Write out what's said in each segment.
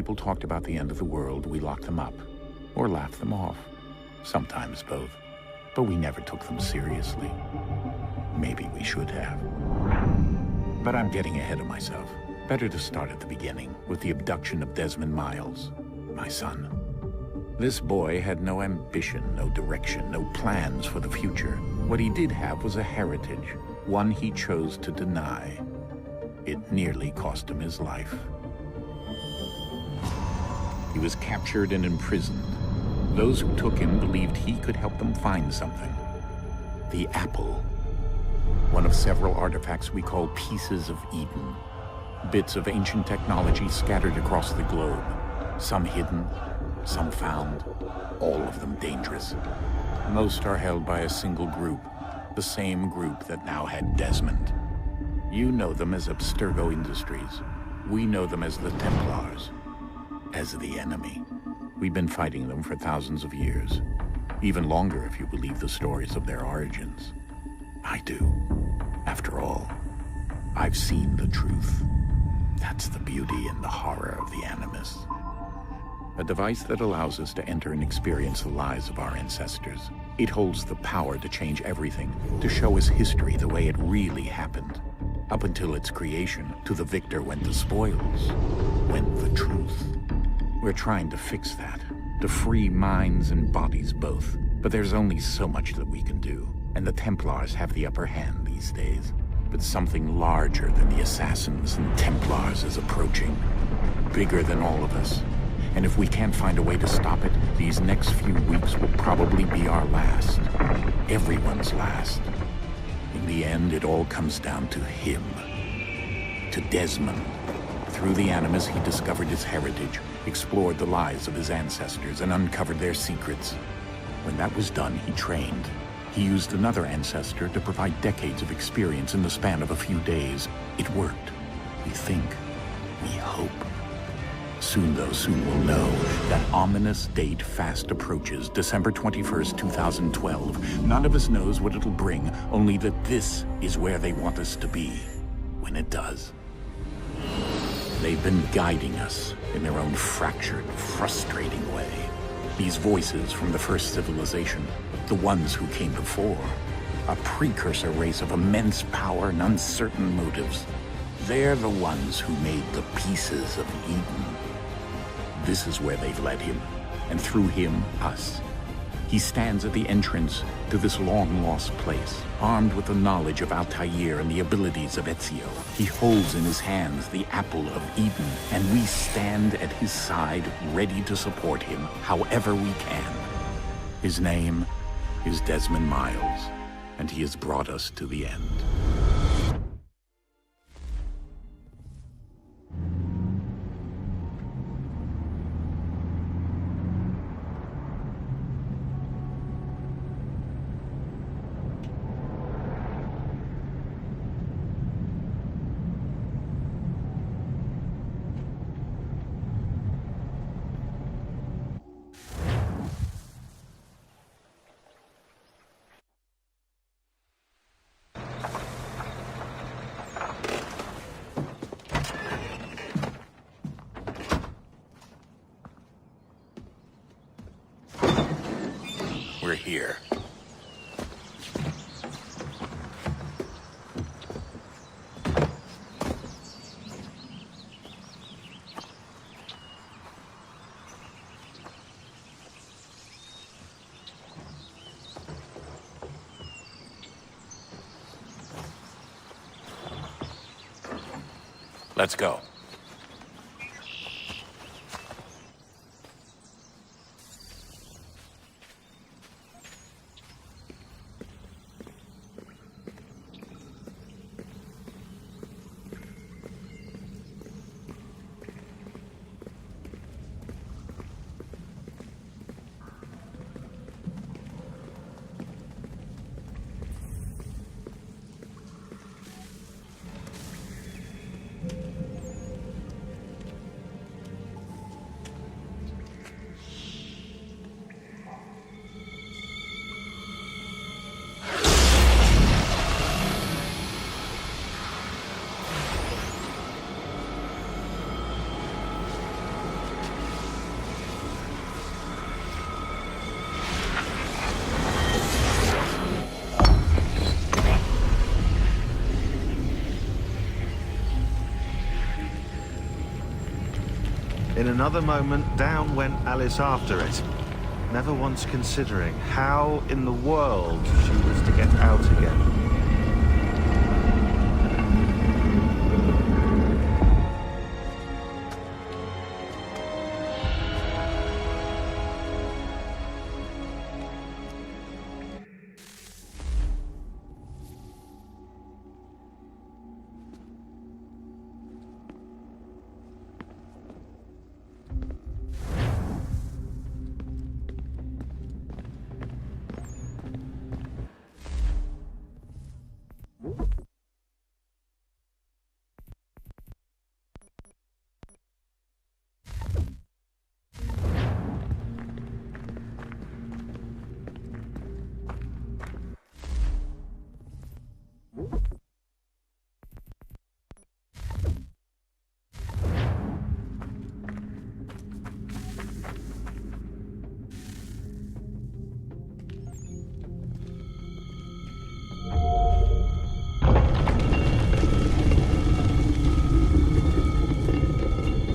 people talked about the end of the world, we locked them up, or laughed them off. Sometimes both. But we never took them seriously. Maybe we should have. But I'm getting ahead of myself. Better to start at the beginning, with the abduction of Desmond Miles, my son. This boy had no ambition, no direction, no plans for the future. What he did have was a heritage, one he chose to deny. It nearly cost him his life. He was captured and imprisoned. Those who took him believed he could help them find something. The apple. One of several artifacts we call pieces of Eden. Bits of ancient technology scattered across the globe. Some hidden, some found, all of them dangerous. Most are held by a single group, the same group that now had Desmond. You know them as Abstergo Industries. We know them as the Templars, as the enemy. We've been fighting them for thousands of years, even longer if you believe the stories of their origins. I do. After all, I've seen the truth. That's the beauty and the horror of the Animus. A device that allows us to enter and experience the lives of our ancestors. It holds the power to change everything, to show us history the way it really happened. Up until its creation, to the victor went the spoils, went the truth. We're trying to fix that, to free minds and bodies both. But there's only so much that we can do, and the Templars have the upper hand these days. But something larger than the Assassins and Templars is approaching, bigger than all of us. And if we can't find a way to stop it, these next few weeks will probably be our last. Everyone's last. In the end, it all comes down to him. To Desmond. Through the Animus, he discovered his heritage, explored the lives of his ancestors, and uncovered their secrets. When that was done, he trained. He used another ancestor to provide decades of experience in the span of a few days. It worked. We think. We hope. Soon, though, soon we'll know. That ominous date fast approaches, December 21st, 2012. None of us knows what it'll bring, only that this is where they want us to be, when it does. They've been guiding us in their own fractured, frustrating way. These voices from the first civilization, the ones who came before, a precursor race of immense power and uncertain motives. They're the ones who made the pieces of Eden. This is where they've led him, and through him, us. He stands at the entrance to this long-lost place, armed with the knowledge of Altair and the abilities of Ezio. He holds in his hands the apple of Eden, and we stand at his side, ready to support him however we can. His name is Desmond Miles, and he has brought us to the end. We're here. Let's go. In another moment, down went Alice after it, never once considering how in the world she was to get out again.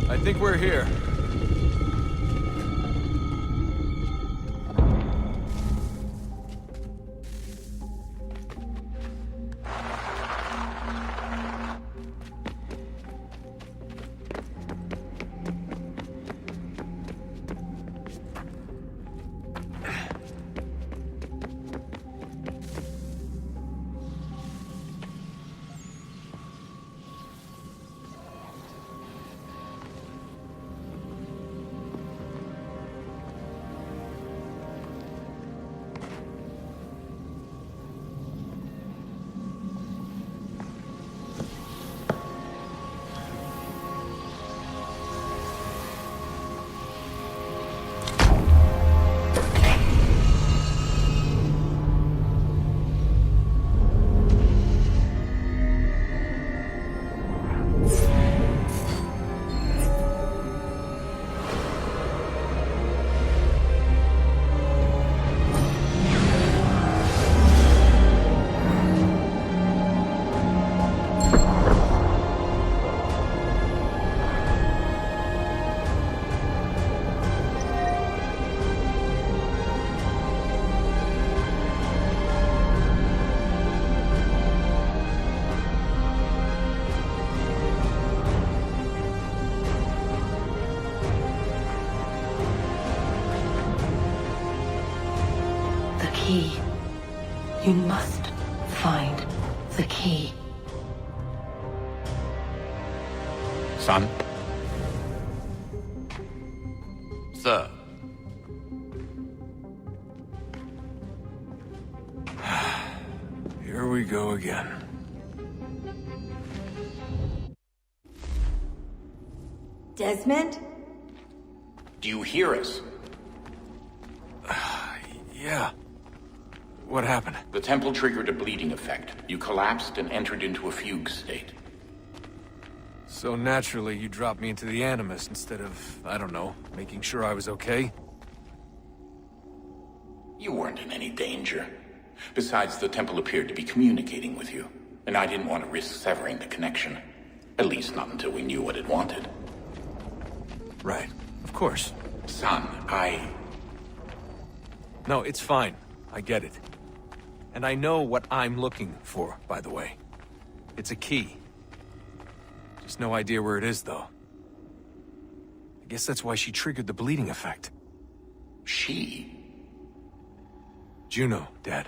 I think we're here. Key. You must find the key. Son? Sir. Here we go again. Desmond? Do you hear us? Yeah. What happened? The temple triggered a bleeding effect. You collapsed and entered into a fugue state. So naturally, you dropped me into the Animus instead of, I don't know, making sure I was okay? You weren't in any danger. Besides, the temple appeared to be communicating with you, and I didn't want to risk severing the connection. At least not until we knew what it wanted. Right. Of course. Son, No, it's fine. I get it. And I know what I'm looking for, by the way. It's a key. Just no idea where it is, though. I guess that's why she triggered the bleeding effect. She? Juno, Dad.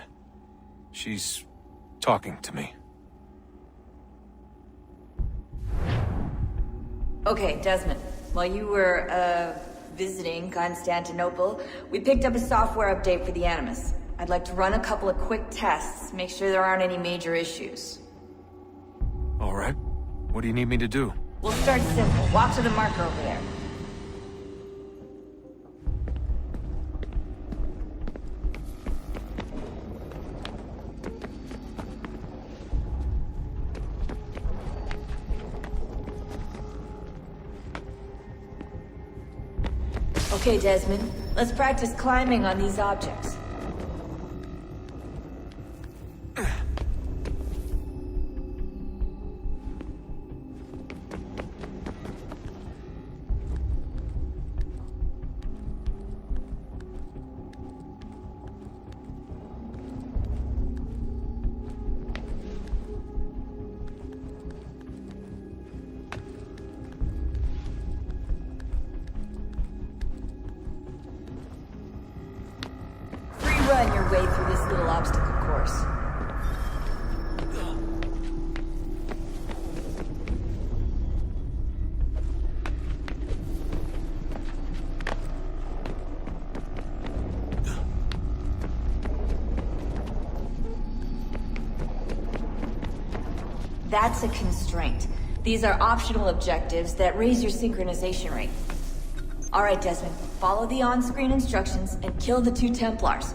She's talking to me. Okay, Desmond. While you were, visiting Constantinople, we picked up a software update for the Animus. I'd like to run a couple of quick tests, make sure there aren't any major issues. All right. What do you need me to do? We'll start simple. Walk to the marker over there. Okay, Desmond. Let's practice climbing on these objects. run your way through this little obstacle course. That's a constraint. These are optional objectives that raise your synchronization rate. Alright, Desmond. Follow the on-screen instructions and kill the 2 Templars.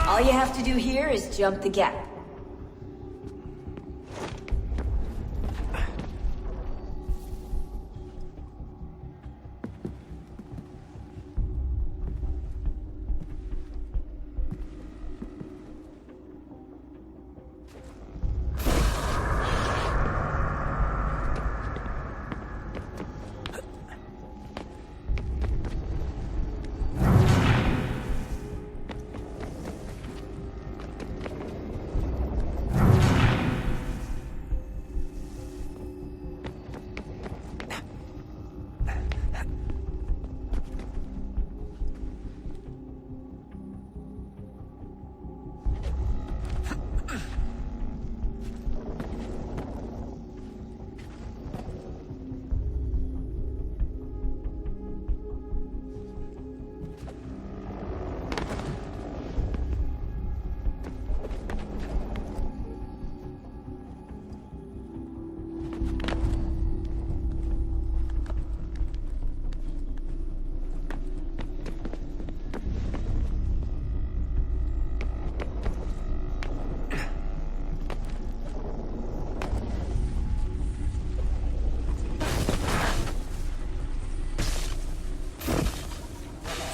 All you have to do here is jump the gap.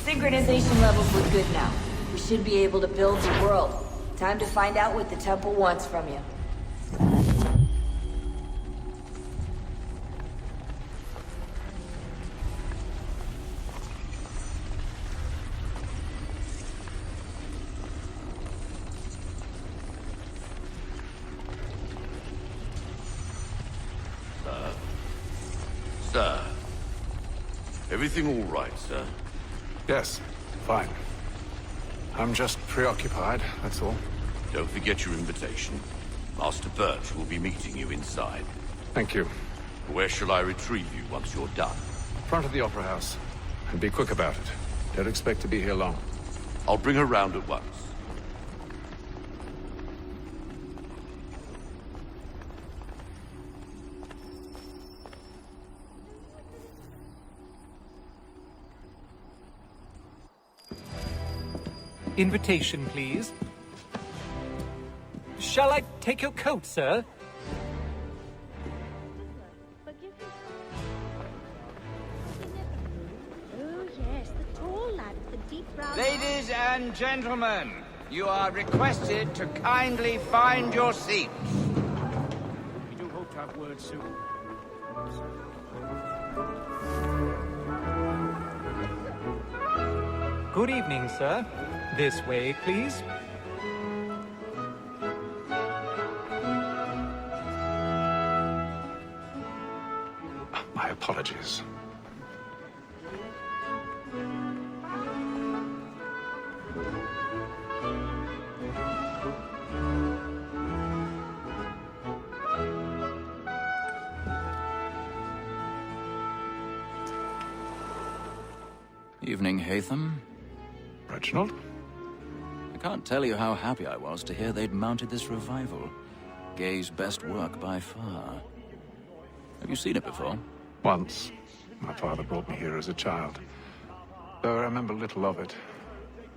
Synchronization levels look good now. We should be able to build the world. Time to find out what the temple wants from you. Sir. Everything all right, sir? Yes, fine. I'm just preoccupied, that's all. Don't forget your invitation. Master Birch will be meeting you inside. Thank you. Where shall I retrieve you once you're done? Front of the Opera House. And be quick about it. Don't expect to be here long. I'll bring her round at once. Invitation, please. Shall I take your coat, sir? Oh, yes, the tall lad with the deep brown... Ladies and gentlemen, you are requested to kindly find your seats. We do hope to have word soon. Good evening, sir. This way, please. My apologies. Evening, Hatham. Reginald? I can't tell you how happy I was to hear they'd mounted this revival. Gay's best work by far. Have you seen it before? Once. My father brought me here as a child. Though I remember little of it.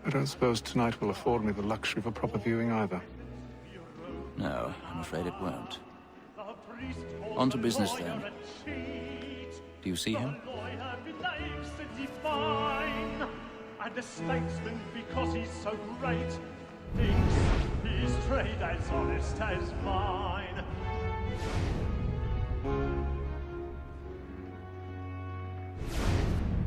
I don't suppose tonight will afford me the luxury of a proper viewing either. No, I'm afraid it won't. On to business then. Do you see him? And a statesman because he's so great, thinks his trade as honest as mine.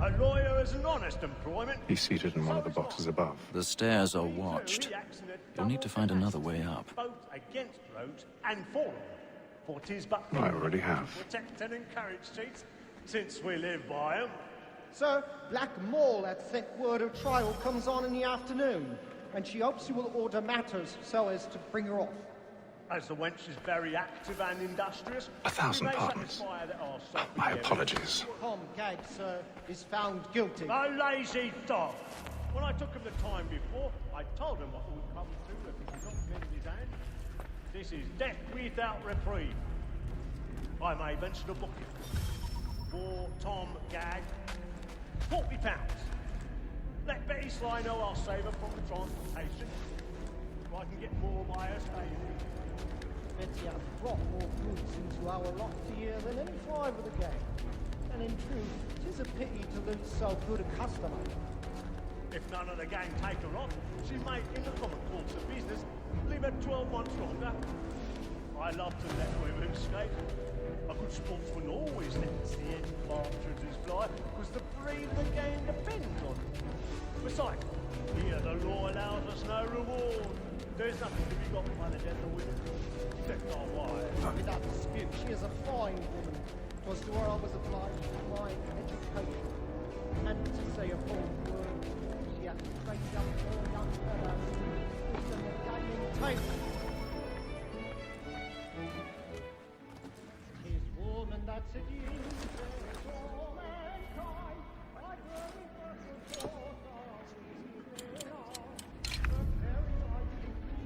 A lawyer was an honest employment. He's seated in one of the boxes above. The stairs are watched. You'll need to find another way up. Both against roads and for them. For 'tis but I already have. protect and encourage cheats, since we live by 'em. Sir, Black Mole had sent word her trial comes on in the afternoon, and she hopes you will order matters so as to bring her off. As the wench is very active and industrious, 1,000 we may pardons. satisfy that our safety My areas- apologies. Tom Gag, sir, is found guilty. A lazy dog. When I took him the time before, I told him what would come to if he did not bend his hand. This is death without reprieve. I may venture to book him. For Tom Gag, £40. Let Betty Sly know I'll save her from the transportation. So I can get more by her staying. Betty has brought more goods into our lot here than any five of the gang. And in truth, 'tis a pity to lose so good a customer. If none of the gang take her on, she may, in the common course of business, leave her 12 months longer. I love to let women escape. A good sportsman always lets the end partridges fly, because the breed of the game depends on it. Besides, here the law allows us no reward. There's nothing to be got by the death of women, except our wives. Without dispute, she is a fine woman. 'Twas to her I was obliged to my education. And to say a full word, she hath trained up four young fellows to the gaming table. Tis woman that seduces all mankind. I very much adore her. The very light you see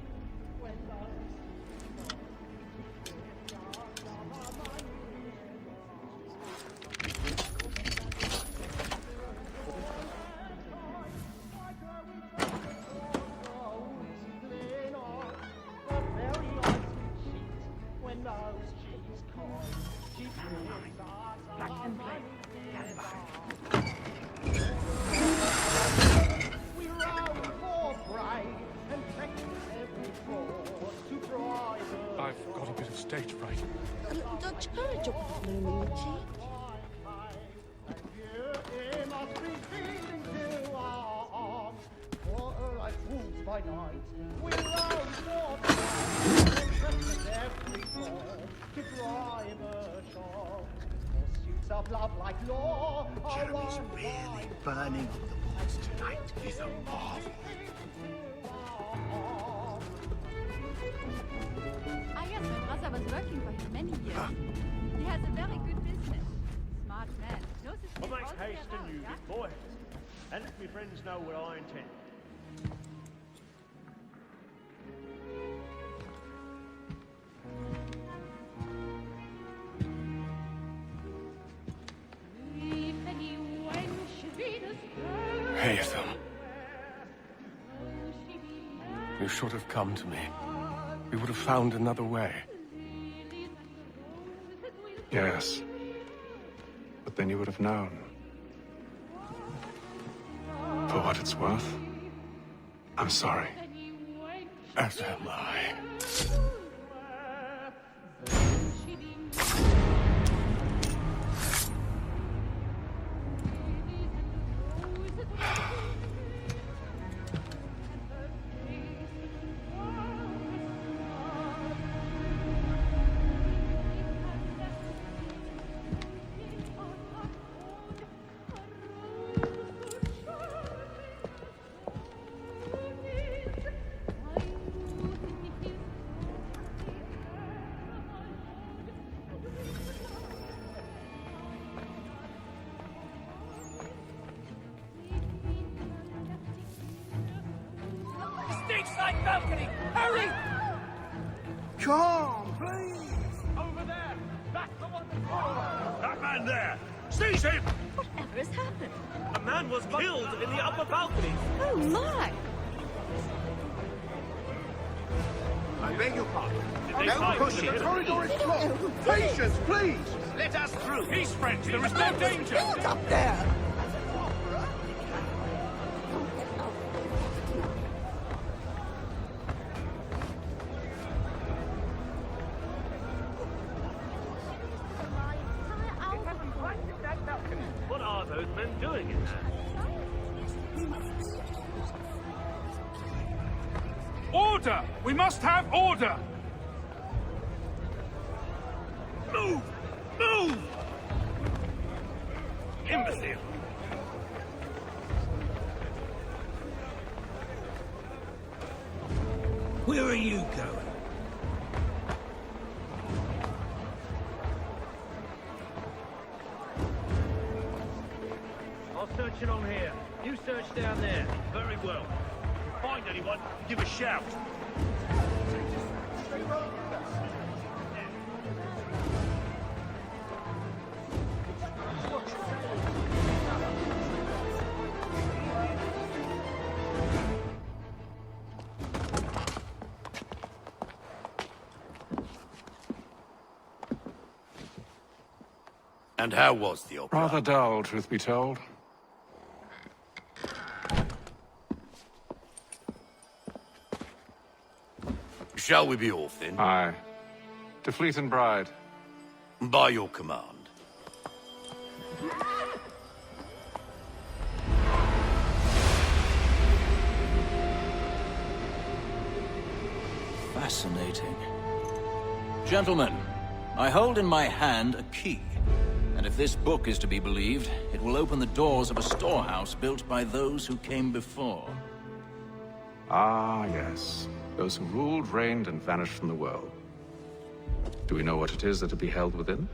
when love I've got a bit of stage fright. Don't you courage up with me, Luigi. By night, we ride for every floor to drive a shop. Pursuits of love like law are Jeremy's really burning up the woods tonight. He's a marvel. Ah yes, my brother was working for him many years. He has a very good business. Smart man. Knows his I'll place make altogether, haste and use yeah? it, boy. And let me friends know what I intend. Haytham. You should have come to me. We would have found another way. Yes. But then you would have known. For what it's worth, I'm sorry. As am I. Stage-side balcony! Hurry! Come, please! Over there! That's the one that's That man there! Seize him! Whatever has happened? A man was killed in the upper balcony. Oh my! I beg your pardon. they Don't find push him? it. The corridor is closed. Patience, please! Let us through! Peace, friends. There is no danger. Up there! What are those men doing in there? Order! We must have order! Move! Move! Imbecile! Where are you going? I'll search it on here. You search down there. Very well. If you find anyone, give a shout. And how was the opera? Rather dull, truth be told. Shall we be off then? Aye. To Fleet and Bride. By your command. Fascinating. Gentlemen, I hold in my hand a key. And if this book is to be believed, it will open the doors of a storehouse built by those who came before. Ah, yes. Those who ruled, reigned, and vanished from the world. Do we know what it is that will be held within?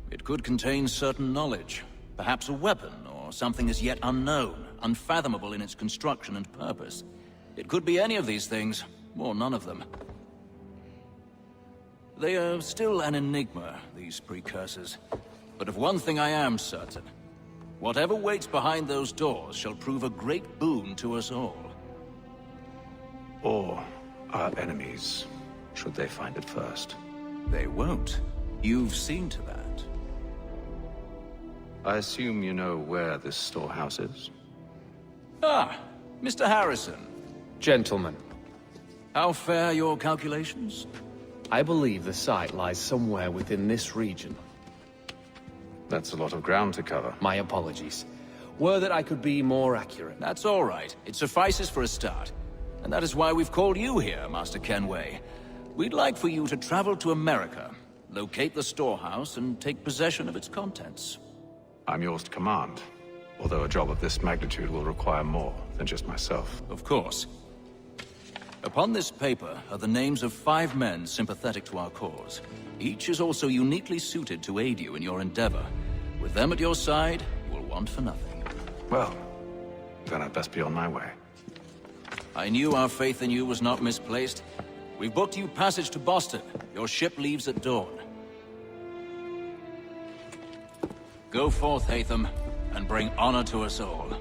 It could contain certain knowledge. Perhaps a weapon, or something as yet unknown, unfathomable in its construction and purpose. It could be any of these things, or none of them. They are still an enigma, these precursors. But of one thing I am certain. Whatever waits behind those doors shall prove a great boon to us all. Or our enemies, should they find it first. They won't. You've seen to that. I assume you know where this storehouse is? Ah, Mr. Harrison. Gentlemen. How fare your calculations? I believe the site lies somewhere within this region. That's a lot of ground to cover. My apologies. Were that I could be more accurate. That's all right. It suffices for a start. And that is why we've called you here, Master Kenway. We'd like for you to travel to America, locate the storehouse, and take possession of its contents. I'm yours to command, although a job of this magnitude will require more than just myself. Of course. Upon this paper are the names of 5 men sympathetic to our cause. Each is also uniquely suited to aid you in your endeavor. With them at your side, you will want for nothing. Well, then I'd best be on my way. I knew our faith in you was not misplaced. We've booked you passage to Boston. Your ship leaves at dawn. Go forth, Hatham, and bring honor to us all.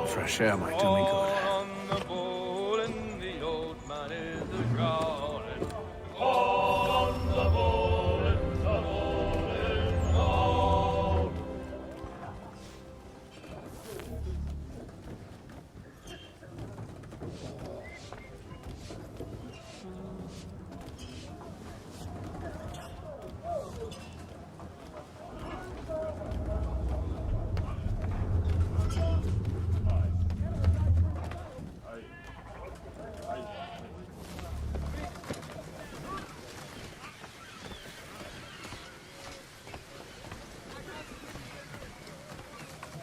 Fresh air might do me good.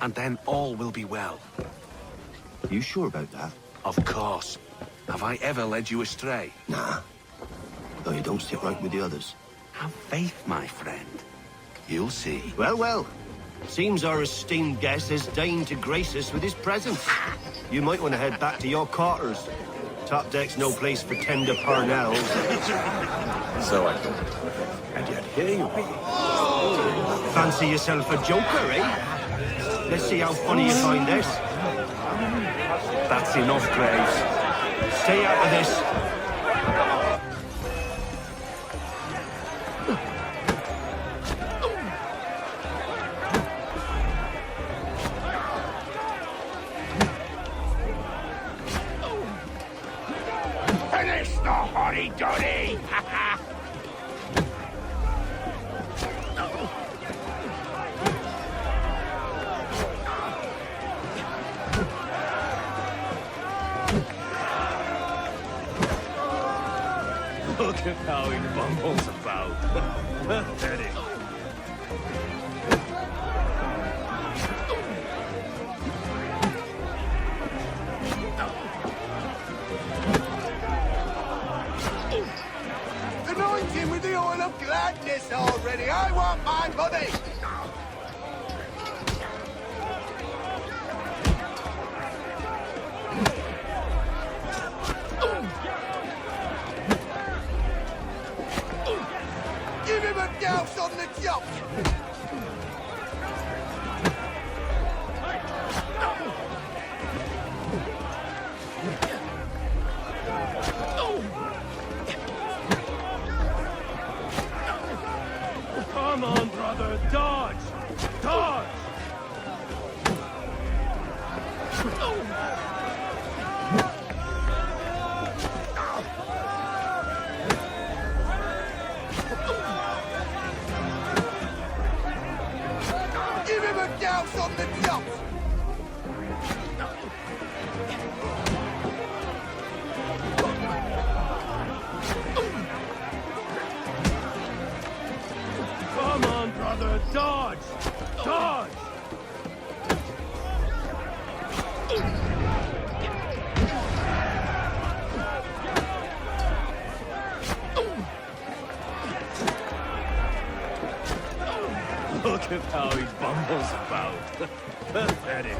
And then all will be well. You sure about that? Of course. Have I ever led you astray? Nah. Though you don't sit right with the others. Have faith, my friend. You'll see. Well, well. Seems our esteemed guest has deigned to grace us with his presence. You might want to head back to your quarters. Top deck's no place for tender parnells. So I thought. And yet here you are. Fancy yourself a joker, eh? Let's see how funny you find this. That's enough, Graves. Stay out of this. Finish the hotty-dotty! Look at how he bumbles about. Pathetic. Anoint him with the oil of gladness already. I want my money. Give him a douse on the jump. Come on, brother, dodge! Dodge! Give him a douse on the jump. Come on, brother, dodge! Dodge! Look at how he bumbles about. Pathetic.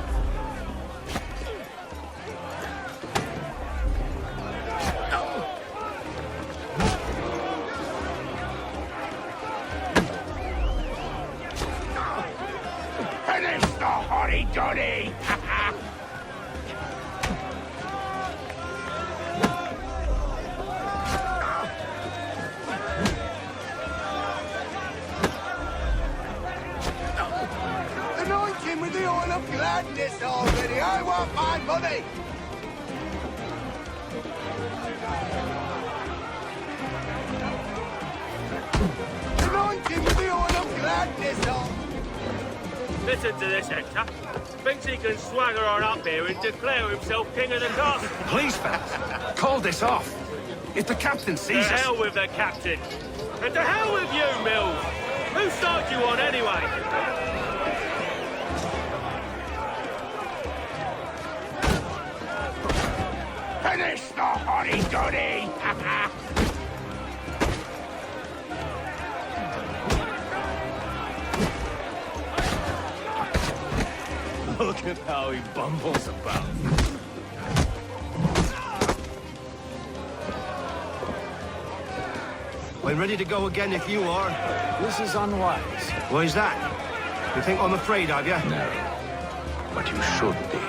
Finish the hotty-dotty! Anoint him with the oil of gladness already. I want my money. Anoint him with the oil of gladness already. Listen to this, Hector. Thinks he can swagger on up here and declare himself king of the castle. Please, fellas, call this off. If the captain To sees us... hell with the captain. And to hell with you, Mills. Whose side you on, anyway? Finish the hotty-dotty! Look at how he bumbles about. I'm ready to go again if you are. This is unwise. Why's that? You think I'm afraid of you? No, but you should be.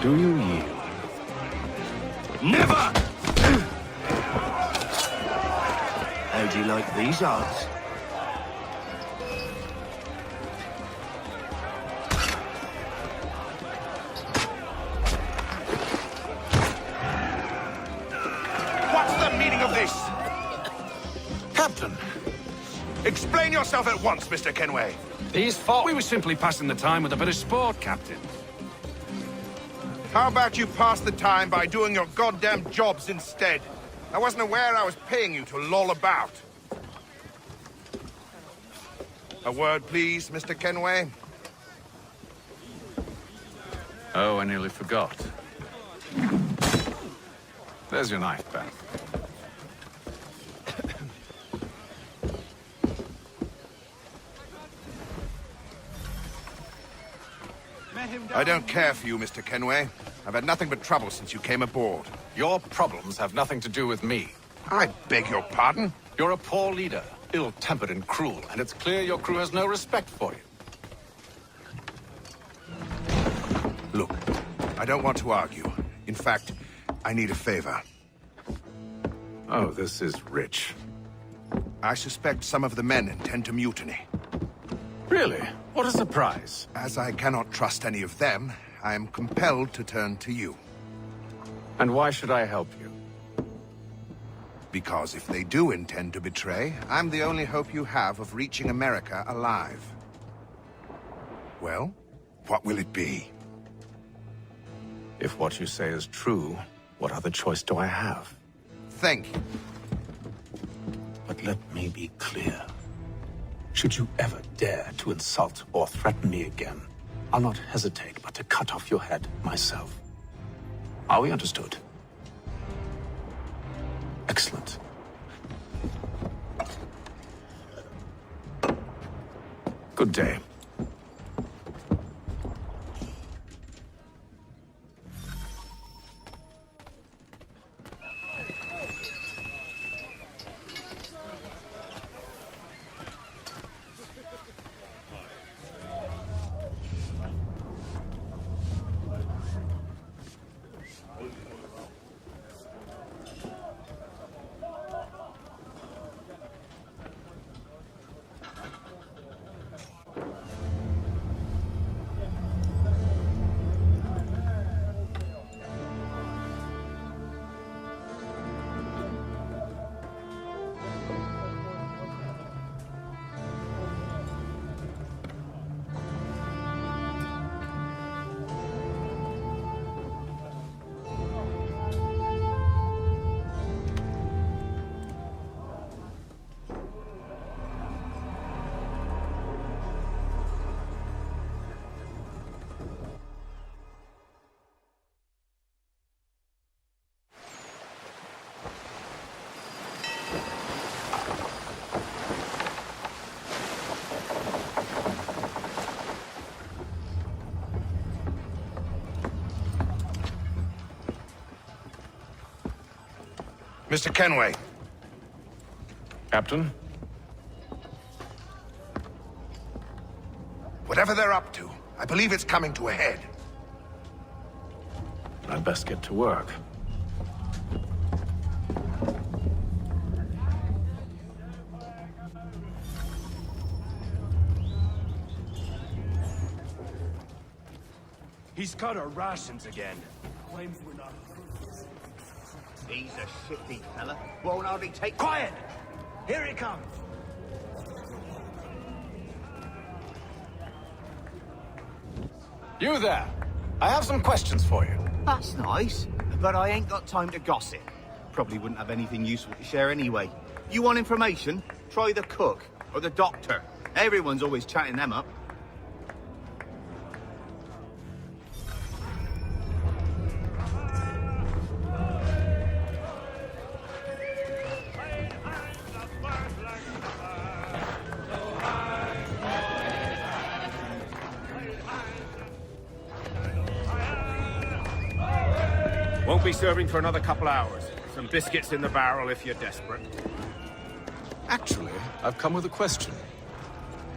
Do you yield? Never! How do you like these odds? What's the meaning of this? Captain! Explain yourself at once, Mr. Kenway. His fault. We were simply passing the time with a bit of sport, Captain. How about you pass the time by doing your goddamn jobs instead? I wasn't aware I was paying you to loll about. A word, please, Mr. Kenway. Oh, I nearly forgot. There's your knife, Beth. I don't care for you, Mr. Kenway. I've had nothing but trouble since you came aboard. Your problems have nothing to do with me. I beg your pardon? You're a poor leader, ill-tempered and cruel, and it's clear your crew has no respect for you. Look, I don't want to argue. In fact, I need a favor. Oh, this is rich. I suspect some of the men intend to mutiny. Really? What a surprise. As I cannot trust any of them, I am compelled to turn to you. And why should I help you? Because if they do intend to betray, I'm the only hope you have of reaching America alive. Well, what will it be? If what you say is true, what other choice do I have? Thank you. But let me be clear. Should you ever dare to insult or threaten me again, I'll not hesitate but to cut off your head myself. Are we understood? Excellent. Good day. Mr. Kenway. Captain? Whatever they're up to, I believe it's coming to a head. I'd best get to work. He's cut our rations again. Claims we're not. He's a shifty fella. Won't hardly take... Quiet! Here he comes. You there! I have some questions for you. That's nice, but I ain't got time to gossip. Probably wouldn't have anything useful to share anyway. You want information? Try the cook or the doctor. Everyone's always chatting them up. Won't be serving for another couple hours. Some biscuits in the barrel if you're desperate. Actually, I've come with a question.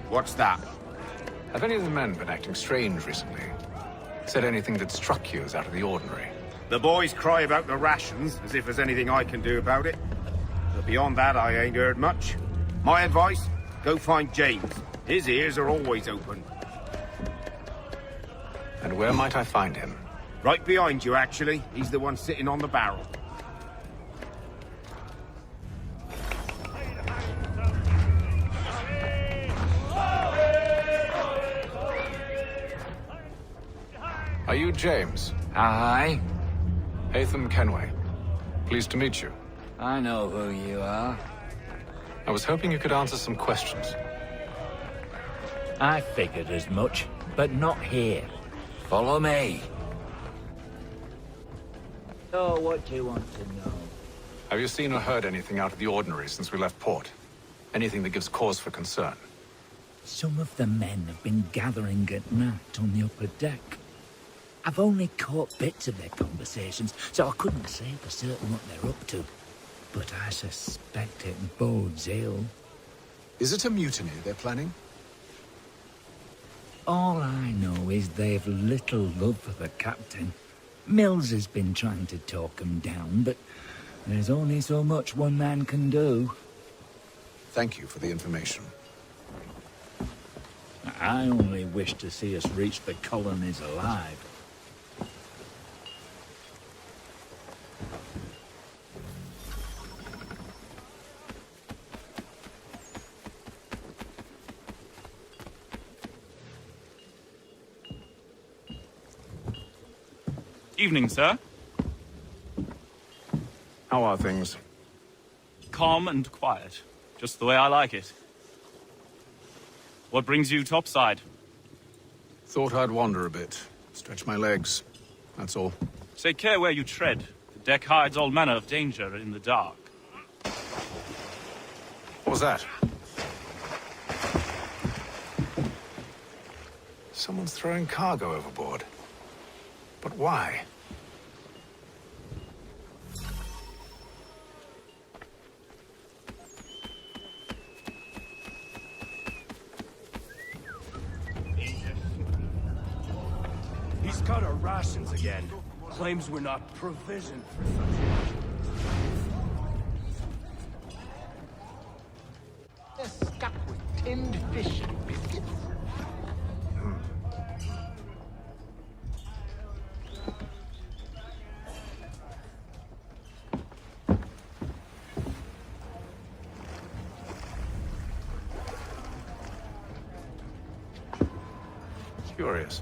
What's that? Have any of the men been acting strange recently? Said anything that struck you as out of the ordinary? The boys cry about the rations, as if there's anything I can do about it. But beyond that, I ain't heard much. My advice? Go find James. His ears are always open. And where might I find him? Right behind you, actually. He's the one sitting on the barrel. Are you James? Aye. Haytham Kenway. Pleased to meet you. I know who you are. I was hoping you could answer some questions. I figured as much, but not here. Follow me. So, what do you want to know? Have you seen or heard anything out of the ordinary since we left port? Anything that gives cause for concern? Some of the men have been gathering at night on the upper deck. I've only caught bits of their conversations, so I couldn't say for certain what they're up to. But I suspect it bodes ill. Is it a mutiny they're planning? All I know is they've little love for the captain. Mills has been trying to talk him down, but there's only so much one man can do. Thank you for the information. I only wish to see us reach the colonies alive. Evening, sir. How are things? Calm and quiet. Just the way I like it. What brings you topside? Thought I'd wander a bit. Stretch my legs. That's all. Take care where you tread. The deck hides all manner of danger in the dark. What was that? Someone's throwing cargo overboard. But why? He's cut our rations again. Claims we're not provisioned for such. They're stuck with tinned fish and biscuits. Curious.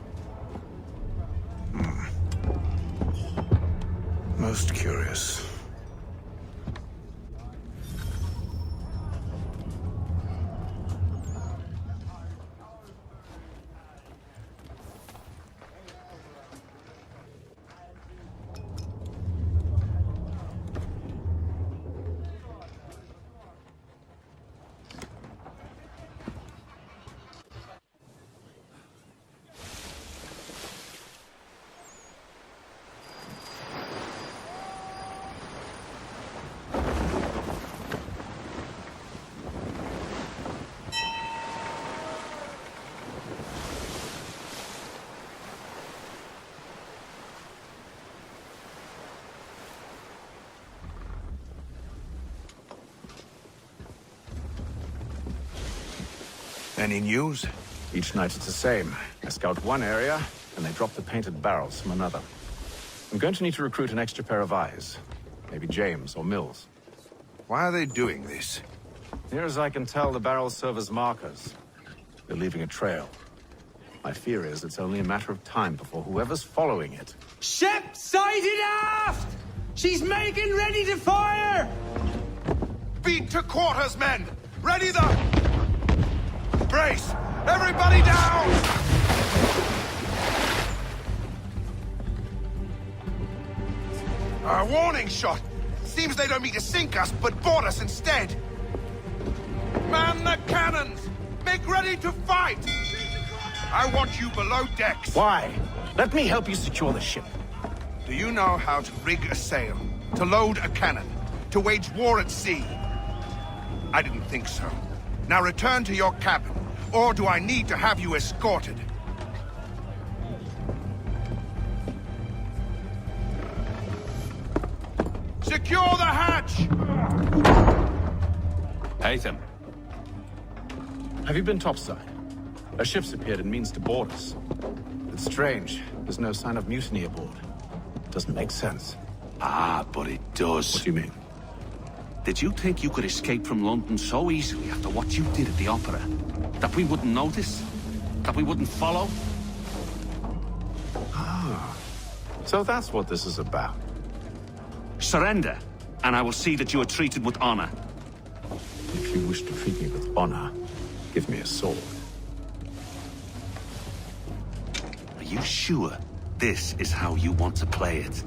Most curious. Any news? Each night it's the same. I scout one area, and they drop the painted barrels from another. I'm going to need to recruit an extra pair of eyes. Maybe James or Mills. Why are they doing this? Near as I can tell, the barrels serve as markers. They're leaving a trail. My fear is it's only a matter of time before whoever's following it... Ship sighted aft! She's making ready to fire! Beat to quarters, men! Ready the... Brace! Everybody down! A warning shot! Seems they don't mean to sink us, but board us instead! Man the cannons! Make ready to fight! I want you below decks! Why? Let me help you secure the ship. Do you know how to rig a sail? To load a cannon? To wage war at sea? I didn't think so. Now return to your cabin, or do I need to have you escorted? Secure the hatch! Haytham. Have you been topside? A ship's appeared and means to board us. It's strange. There's no sign of mutiny aboard. Doesn't make sense. Ah, but it does. What do you mean? Did you think you could escape from London so easily after what you did at the opera? That we wouldn't notice? That we wouldn't follow? Ah. So that's what this is about. Surrender, and I will see that you are treated with honor. If you wish to treat me with honor, give me a sword. you sure this is how you want to play it?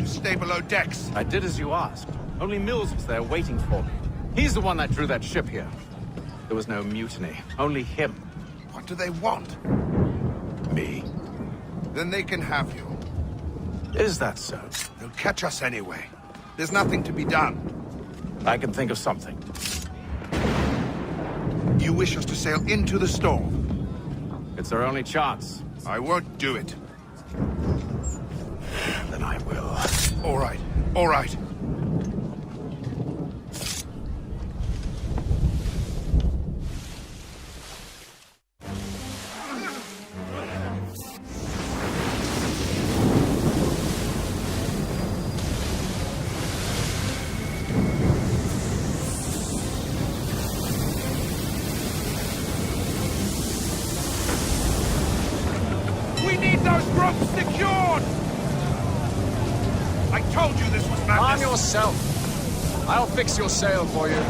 Stay below decks. I did as you asked. Only Mills was there waiting for me. He's the one that drew that ship here. There was no mutiny, only him. What do they want? Me. Then they can have you. Is that so? They'll catch us anyway. There's nothing to be done. I can think of something. You wish us to sail into the storm? It's our only chance. I won't do it. Then I will. All right. All right. We need those ropes secured! I told you this was madness! Arm yourself. I'll fix your sail for you.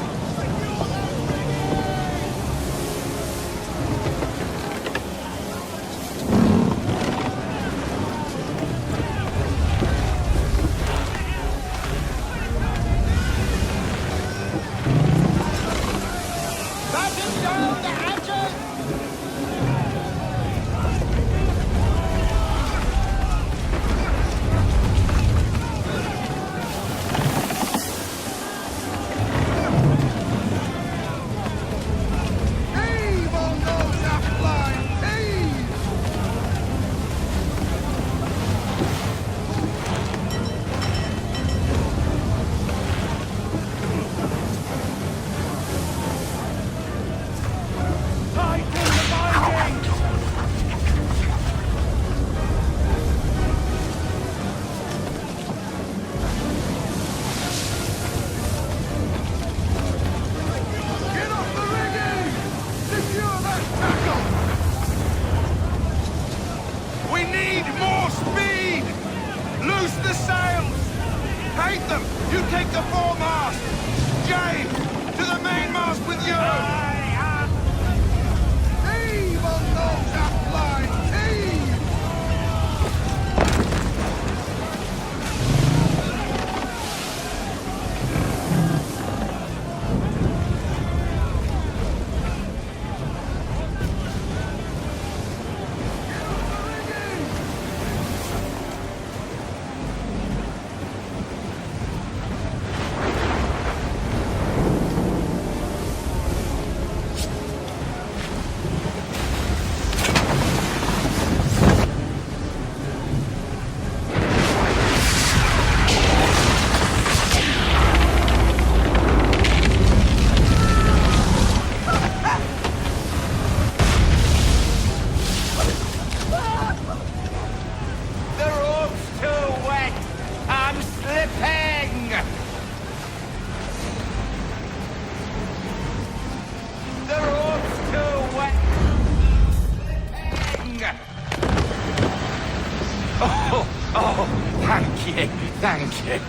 Thank you.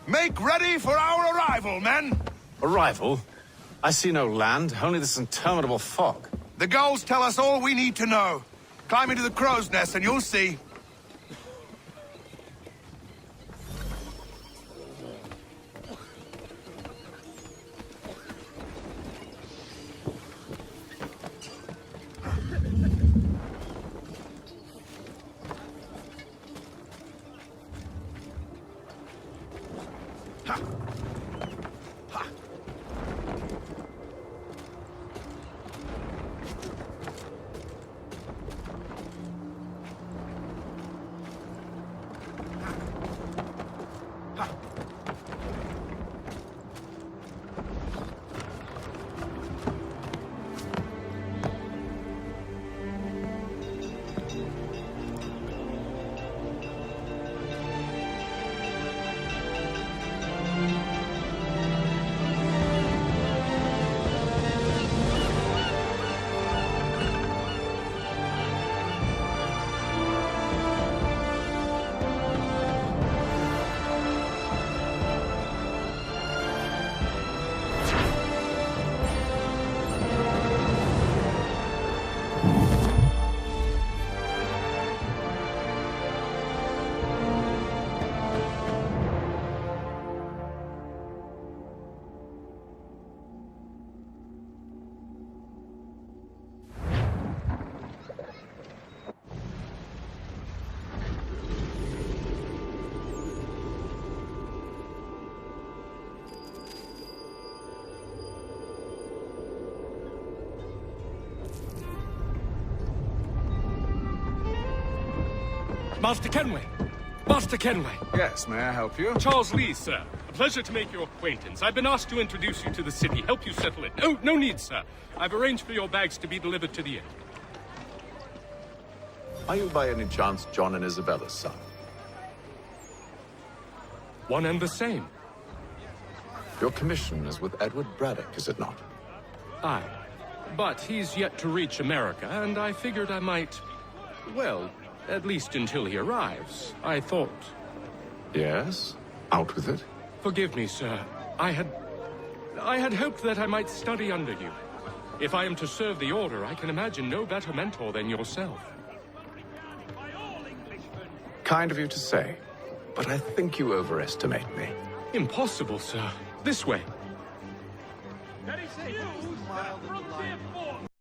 Make ready for our arrival, men! Arrival? I see no land, only this interminable fog. The gulls tell us all we need to know. Climb into the crow's nest and you'll see. Master Kenway! Master Kenway! Yes, may I help you? Charles Lee, sir. A pleasure to make your acquaintance. I've been asked to introduce you to the city, help you settle it. No need, sir. I've arranged for your bags to be delivered to the inn. Are you by any chance John and Isabella's son? One and the same. Your commission is with Edward Braddock, is it not? Aye. But he's yet to reach America, and I figured I might... well, at least until he arrives, I thought. Yes? Out with it. Forgive me, sir. I had hoped that I might study under you. If I am to serve the Order, I can imagine no better mentor than yourself. Kind of you to say, but I think you overestimate me. Impossible, sir. This way.